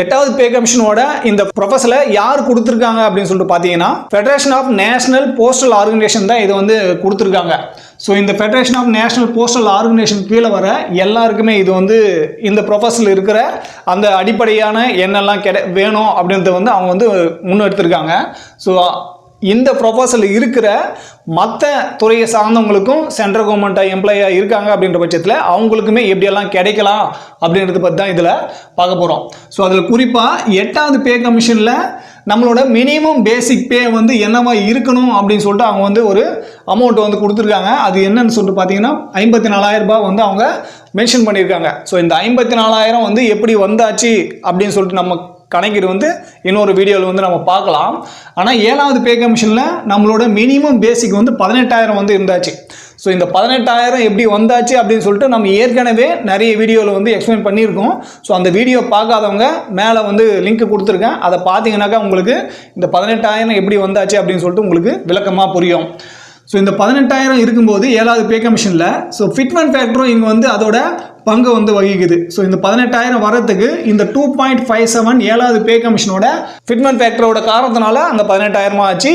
எட்டாவது பே கமிஷனோட இந்த ப்ரொபோசலை யார் கொடுத்துருக்காங்க அப்படின்னு சொல்லிட்டு பார்த்தீங்கன்னா federation of national postal organisation தான் இது வந்து கொடுத்துருக்காங்க. ஸோ இந்த federation of national postal organisation கீழே வர எல்லாருக்குமே இது வந்து இந்த ப்ரொபோசல் இருக்கிற அந்த அடிப்படையான என்னெல்லாம் வேணும் அப்படின்றத வந்து அவங்க வந்து முன்னெடுத்திருக்காங்க. ஸோ இந்த ப்ரொபோசல் இருக்கிற மற்ற துறையை சார்ந்தவங்களுக்கும் சென்ட்ரல் கவர்மெண்ட் எம்ப்ளாயாக இருக்காங்க அப்படின்ற பட்சத்தில் அவங்களுக்குமே எப்படியெல்லாம் கிடைக்கலாம் அப்படின்றத பற்றி தான் இதில் பார்க்க போகிறோம். ஸோ அதில் குறிப்பாக எட்டாவது பே கமிஷனில் நம்மளோட மினிமம் பேசிக் பே வந்து என்னவா இருக்கணும் அப்படின்னு சொல்லிட்டு அவங்க வந்து ஒரு அமௌண்ட் வந்து கொடுத்துருக்காங்க. அது என்னன்னு சொல்லிட்டு பார்த்தீங்கன்னா 54,000 ரூபாய் வந்து அவங்க மென்ஷன் பண்ணியிருக்காங்க. ஸோ இந்த 54,000 வந்து எப்படி வந்தாச்சு அப்படின்னு சொல்லிட்டு நம்ம கணக்கீடு வந்து இன்னொரு வீடியோவில் வந்து நம்ம பார்க்கலாம். ஆனால் ஏழாவது பே கமிஷனில் நம்மளோட மினிமம் பேசிக் வந்து 18,000 வந்து இருந்தாச்சு. ஸோ இந்த 18,000 எப்படி வந்தாச்சு அப்படின்னு சொல்லிட்டு நம்ம ஏற்கனவே நிறைய வீடியோவில் வந்து எக்ஸ்பிளைன் பண்ணியிருக்கோம். ஸோ அந்த வீடியோ பார்க்காதவங்க மேலே வந்து லிங்க் கொடுத்துருக்கேன், அதை பார்த்தீங்கன்னாக்கா உங்களுக்கு இந்த 18,000 எப்படி வந்தாச்சு அப்படின்னு சொல்லிட்டு உங்களுக்கு விளக்கமாக புரியும். ஸோ இந்த 18,000 இருக்கும்போது ஏழாவது பே கமிஷனில் ஸோ ஃபிட்மெண்ட் ஃபேக்டரும் இங்கே வந்து அதோட பங்கு வந்து வகிக்குது. ஸோ இந்த 18,000 வரத்துக்கு இந்த 2.57 ஏழாவது பே கமிஷனோட ஃபிட்மெண்ட் ஃபேக்டரோட காரணத்தினால அந்த 18,000 ஆச்சு.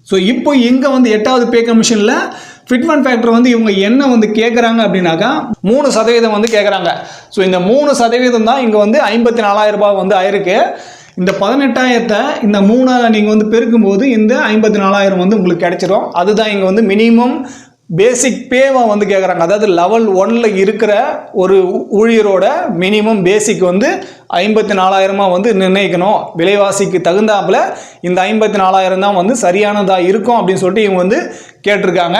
ஸோ இப்போ இங்கே வந்து எட்டாவது பே கமிஷனில் ஃபிட்மெண்ட் ஃபேக்டர் வந்து இவங்க என்ன வந்து கேட்குறாங்க அப்படின்னாக்கா 3% வந்து கேட்குறாங்க. ஸோ இந்த 3% தான் இங்கே வந்து 54,000 ரூபாய் வந்து ஆயிருக்கு. இந்த 18,000 இந்த 3 நீங்கள் வந்து பெருக்கும்போது இந்த 54,000 வந்து உங்களுக்கு கிடைச்சிரும். அதுதான் இங்கே வந்து மினிமம் பேசிக் பேவை வந்து கேட்குறாங்க. அதாவது லெவல் 1ல் இருக்கிற ஒரு ஊழியரோட மினிமம் பேசிக் வந்து 54,000 வந்து நிர்ணயிக்கணும். விலைவாசிக்கு தகுந்தாப்புல இந்த 54,000 தான் வந்து சரியானதாக இருக்கும் அப்படின்னு சொல்லிட்டு இவங்க வந்து கேட்டிருக்காங்க.